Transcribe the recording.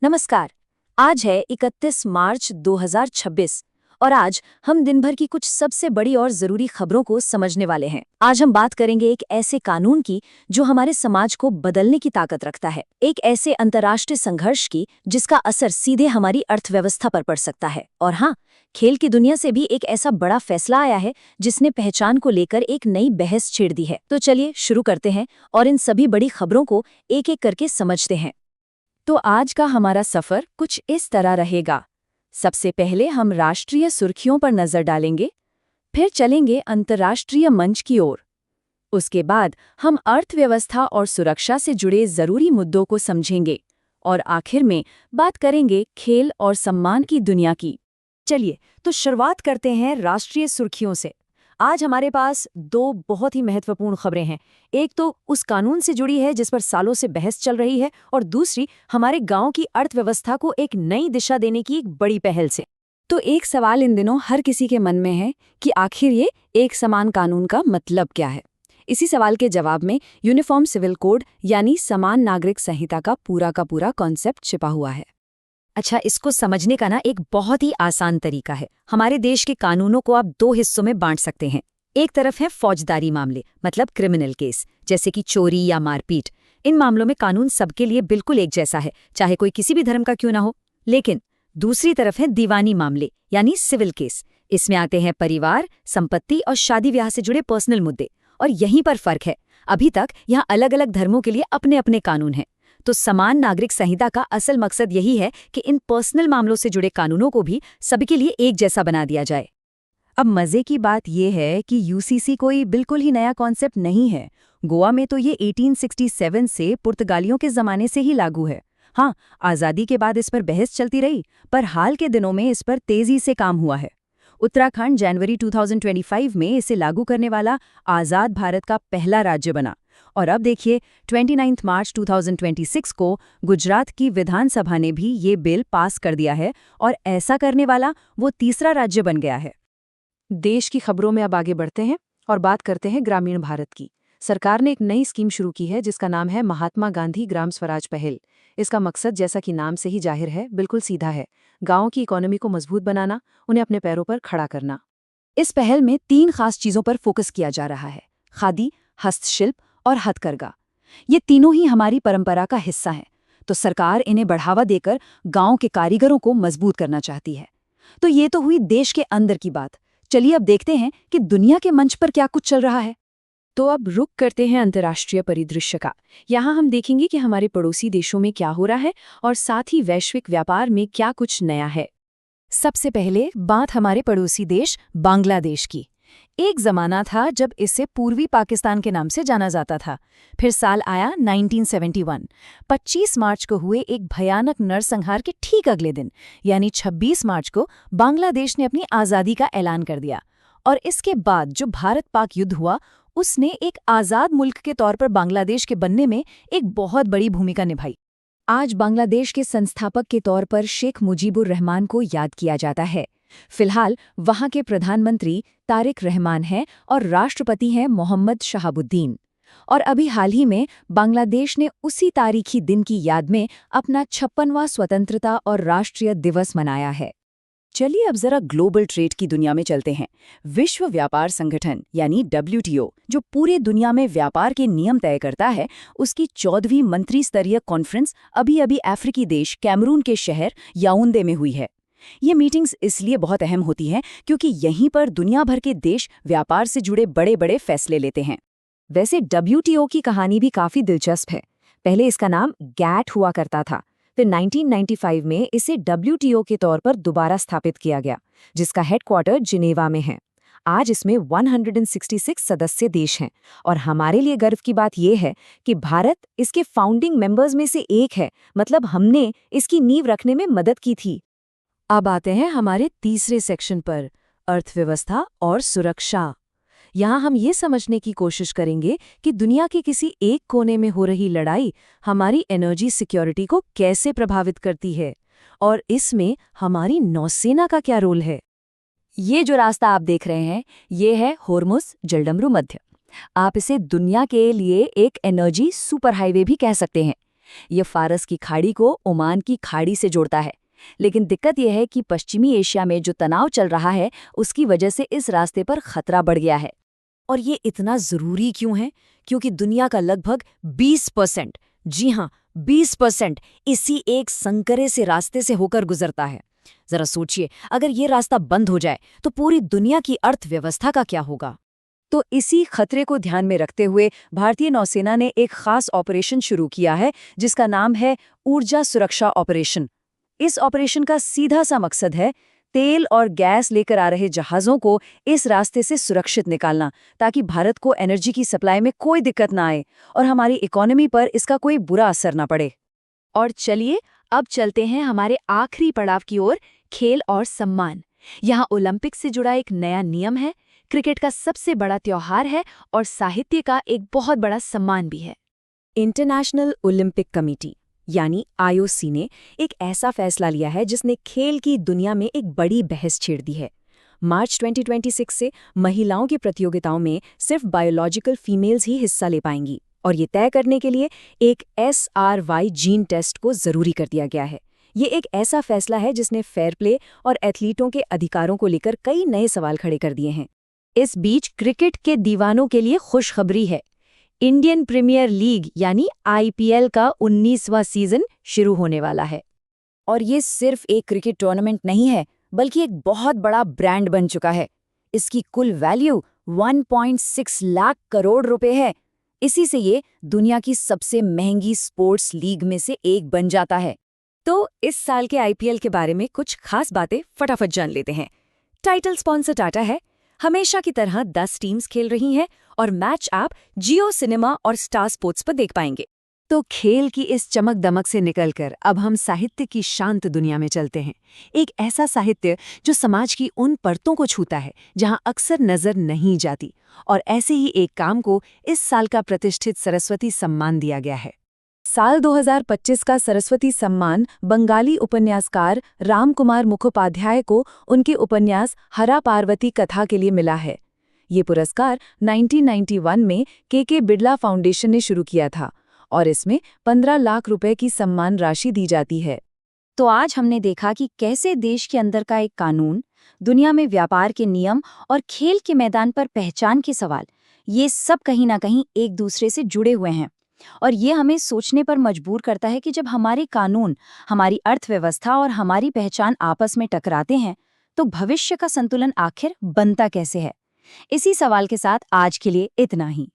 नमस्कार। आज है 31 मार्च 2026 और आज हम दिन भर की कुछ सबसे बड़ी और जरूरी खबरों को समझने वाले हैं। आज हम बात करेंगे एक ऐसे कानून की जो हमारे समाज को बदलने की ताकत रखता है, एक ऐसे अंतर्राष्ट्रीय संघर्ष की जिसका असर सीधे हमारी अर्थव्यवस्था पर पड़ सकता है, और हाँ, खेल की दुनिया से भी एक ऐसा बड़ा फैसला आया है जिसने पहचान को लेकर एक नई बहस छेड़ दी है। तो चलिए शुरू करते हैं और इन सभी बड़ी खबरों को एक एक करके समझते हैं। तो आज का हमारा सफर कुछ इस तरह रहेगा। सबसे पहले हम राष्ट्रीय सुर्खियों पर नजर डालेंगे, फिर चलेंगे अंतर्राष्ट्रीय मंच की ओर। उसके बाद हम अर्थव्यवस्था और सुरक्षा से जुड़े जरूरी मुद्दों को समझेंगे और आखिर में बात करेंगे खेल और सम्मान की दुनिया की। चलिए तो शुरुआत करते हैं राष्ट्रीय सुर्खियों से। आज हमारे पास दो बहुत ही महत्वपूर्ण खबरें हैं। एक तो उस कानून से जुड़ी है जिस पर सालों से बहस चल रही है, और दूसरी हमारे गांव की अर्थव्यवस्था को एक नई दिशा देने की एक बड़ी पहल से। तो एक सवाल इन दिनों हर किसी के मन में है कि आखिर ये एक समान कानून का मतलब क्या है। इसी सवाल के जवाब में यूनिफॉर्म सिविल कोड यानी समान नागरिक संहिता का पूरा कॉन्सेप्ट छिपा हुआ है। अच्छा, इसको समझने का एक बहुत ही आसान तरीका है। हमारे देश के कानूनों को आप दो हिस्सों में बांट सकते हैं। एक तरफ है फौजदारी मामले, मतलब क्रिमिनल केस, जैसे कि चोरी या मारपीट। इन मामलों में कानून सबके लिए बिल्कुल एक जैसा है, चाहे कोई किसी भी धर्म का क्यों ना हो। लेकिन दूसरी तरफ है दीवानी मामले यानी सिविल केस। इसमें आते हैं परिवार, संपत्ति और शादी ब्याह से जुड़े पर्सनल मुद्दे। और यहीं पर फर्क है, अभी तक यहाँ अलग अलग धर्मों के लिए अपने अपने कानून हैं। तो समान नागरिक संहिता का असल मकसद यही है कि इन पर्सनल मामलों से जुड़े कानूनों को भी सभी के लिए एक जैसा बना दिया जाए। अब मजे की बात यह है कि यूसीसी कोई बिल्कुल ही नया कॉन्सेप्ट नहीं है। गोवा में तो ये 1867 से पुर्तगालियों के जमाने से ही लागू है। हाँ, आज़ादी के बाद इस पर बहस चलती रही, पर हाल के दिनों में इस पर तेजी से काम हुआ है। उत्तराखंड जनवरी 2025 में इसे लागू करने वाला आज़ाद भारत का पहला राज्य बना। और अब देखिए, 29 मार्च 2026 को गुजरात की विधानसभा ने भी ये बिल पास कर दिया है, और ऐसा करने वाला वो तीसरा राज्य बन गया है। देश की खबरों में अब आगे बढ़ते हैं और बात करते हैं ग्रामीण भारत की। सरकार ने एक नई स्कीम शुरू की है जिसका नाम है महात्मा गांधी ग्राम स्वराज पहल। इसका मकसद, जैसा कि नाम से ही जाहिर है, बिल्कुल सीधा है। गांवों की इकोनॉमी को मजबूत बनाना, उन्हें अपने पैरों पर खड़ा करना। इस पहल में 3 खास चीजों पर फोकस किया जा रहा है: खादी, हस्तशिल्प और हथकरघा। ये तीनों ही हमारी परंपरा का हिस्सा हैं, तो सरकार इन्हें बढ़ावा देकर गांव के कारीगरों को मजबूत करना चाहती है। तो ये तो हुई देश के अंदर की बात। चलिए अब देखते हैं कि दुनिया के मंच पर क्या कुछ चल रहा है। तो अब रुक करते हैं अंतर्राष्ट्रीय परिदृश्य का। यहाँ हम देखेंगे कि हमारे पड़ोसी देशों में क्या हो रहा है और साथ ही वैश्विक व्यापार में क्या कुछ नया है। सबसे पहले बात हमारे पड़ोसी देश बांग्लादेश की। एक जमाना था जब इसे पूर्वी पाकिस्तान के नाम से जाना जाता था। फिर साल आया 1971। 25 मार्च को हुए एक भयानक नरसंहार के ठीक अगले दिन, यानी 26 मार्च को, बांग्लादेश ने अपनी आज़ादी का ऐलान कर दिया। और इसके बाद जो भारत पाक युद्ध हुआ, उसने एक आज़ाद मुल्क के तौर पर बांग्लादेश के बनने में एक बहुत बड़ी भूमिका निभाई। आज बांग्लादेश के संस्थापक के तौर पर शेख मुजीबुर रहमान को याद किया जाता है। फिलहाल वहां के प्रधानमंत्री तारिक रहमान हैं और राष्ट्रपति हैं मोहम्मद शहाबुद्दीन। और अभी हाल ही में बांग्लादेश ने उसी तारीखी दिन की याद में अपना 56वां स्वतंत्रता और राष्ट्रीय दिवस मनाया है। चलिए अब जरा ग्लोबल ट्रेड की दुनिया में चलते हैं। विश्व व्यापार संगठन यानी WTO, जो पूरे दुनिया में व्यापार के नियम तय करता है, उसकी 14वीं मंत्री स्तरीय कॉन्फ्रेंस अभी अफ्रीकी देश कैमरून के शहर याओंदे में हुई है। ये मीटिंग्स इसलिए बहुत अहम होती हैं क्योंकि यहीं पर दुनिया भर के देश व्यापार से जुड़े बड़े बड़े फैसले लेते हैं। वैसे WTO की कहानी भी काफी दिलचस्प है। पहले इसका नाम GATT हुआ करता था, फिर 1995 में इसे WTO के तौर पर दोबारा स्थापित किया गया, जिसका हेडक्वार्टर जिनेवा में है। आज इसमें 166 सदस्य देश हैं, और हमारे लिए गर्व की बात यह है कि भारत इसके फाउंडिंग मेंबर्स में से एक है। मतलब हमने इसकी नींव रखने में मदद की थी। अब आते हैं हमारे तीसरे सेक्शन पर, अर्थव्यवस्था और सुरक्षा। यहाँ हम ये समझने की कोशिश करेंगे कि दुनिया के किसी एक कोने में हो रही लड़ाई हमारी एनर्जी सिक्योरिटी को कैसे प्रभावित करती है, और इसमें हमारी नौसेना का क्या रोल है। ये जो रास्ता आप देख रहे हैं, ये है होर्मुज जलडमरू मध्य। आप इसे दुनिया के लिए एक एनर्जी सुपर हाईवे भी कह सकते हैं। ये फारस की खाड़ी को ओमान की खाड़ी से जोड़ता है। लेकिन दिक्कत यह है कि पश्चिमी एशिया में जो तनाव चल रहा है उसकी वजह से इस रास्ते पर खतरा बढ़ गया है। और ये इतना जरूरी क्यों है? क्योंकि दुनिया का लगभग 20%, जी हाँ 20%, इसी एक संकरे से रास्ते से होकर गुजरता है। जरा सोचिए, अगर ये रास्ता बंद हो जाए तो पूरी दुनिया की अर्थव्यवस्था का क्या होगा? तो इसी खतरे को ध्यान में रखते हुए भारतीय नौसेना ने एक खास ऑपरेशन शुरू किया है जिसका नाम है ऊर्जा सुरक्षा ऑपरेशन। इस ऑपरेशन का सीधा सा मकसद है तेल और गैस लेकर आ रहे जहाज़ों को इस रास्ते से सुरक्षित निकालना, ताकि भारत को एनर्जी की सप्लाई में कोई दिक्कत ना आए और हमारी इकोनॉमी पर इसका कोई बुरा असर ना पड़े। और चलिए अब चलते हैं हमारे आखिरी पड़ाव की ओर, खेल और सम्मान। यहाँ ओलंपिक से जुड़ा एक नया नियम है, क्रिकेट का सबसे बड़ा त्योहार है और साहित्य का एक बहुत बड़ा सम्मान भी है। इंटरनेशनल ओलंपिक कमेटी यानी आईओसी ने एक ऐसा फैसला लिया है जिसने खेल की दुनिया में एक बड़ी बहस छेड़ दी है। मार्च 2026 से महिलाओं की प्रतियोगिताओं में सिर्फ बायोलॉजिकल फीमेल्स ही हिस्सा ले पाएंगी और ये तय करने के लिए एक SRY जीन टेस्ट को जरूरी कर दिया गया है। ये एक ऐसा फैसला है जिसने फेयर प्ले और एथलीटों के अधिकारों को लेकर कई नए सवाल खड़े कर दिए हैं। इस बीच क्रिकेट के दीवानों के लिए खुशखबरी है। इंडियन प्रीमियर लीग यानी IPL का 19वां सीजन शुरू होने वाला है। और ये सिर्फ एक क्रिकेट टूर्नामेंट नहीं है, बल्कि एक बहुत बड़ा ब्रांड बन चुका है। इसकी कुल वैल्यू 1.6 लाख करोड़ रुपए है। इसी से ये दुनिया की सबसे महंगी स्पोर्ट्स लीग में से एक बन जाता है। तो इस साल के IPL के बारे में कुछ खास बातें फटाफट जान लेते हैं। टाइटल स्पॉन्सर टाटा है। हमेशा की तरह 10 टीम्स खेल रही हैं और मैच आप जियो सिनेमा और स्टार स्पोर्ट्स पर देख पाएंगे। तो खेल की इस चमक दमक से निकलकर अब हम साहित्य की शांत दुनिया में चलते हैं। एक ऐसा साहित्य जो समाज की उन परतों को छूता है जहां अक्सर नजर नहीं जाती। और ऐसे ही एक काम को इस साल का प्रतिष्ठित सरस्वती सम्मान दिया गया है। साल 2025 का सरस्वती सम्मान बंगाली उपन्यासकार रामकुमार मुखोपाध्याय को उनके उपन्यास हरा पार्वती कथा के लिए मिला है। ये पुरस्कार 1991 में के बिड़ला फाउंडेशन ने शुरू किया था और इसमें 15 लाख रुपए की सम्मान राशि दी जाती है। तो आज हमने देखा कि कैसे देश के अंदर का एक कानून, दुनिया में व्यापार के नियम और खेल के मैदान पर पहचान के सवाल, ये सब कहीं ना कहीं एक दूसरे से जुड़े हुए हैं। और ये हमें सोचने पर मजबूर करता है कि जब हमारे कानून, हमारी अर्थव्यवस्था और हमारी पहचान आपस में टकराते हैं तो भविष्य का संतुलन आखिर बनता कैसे है। इसी सवाल के साथ आज के लिए इतना ही।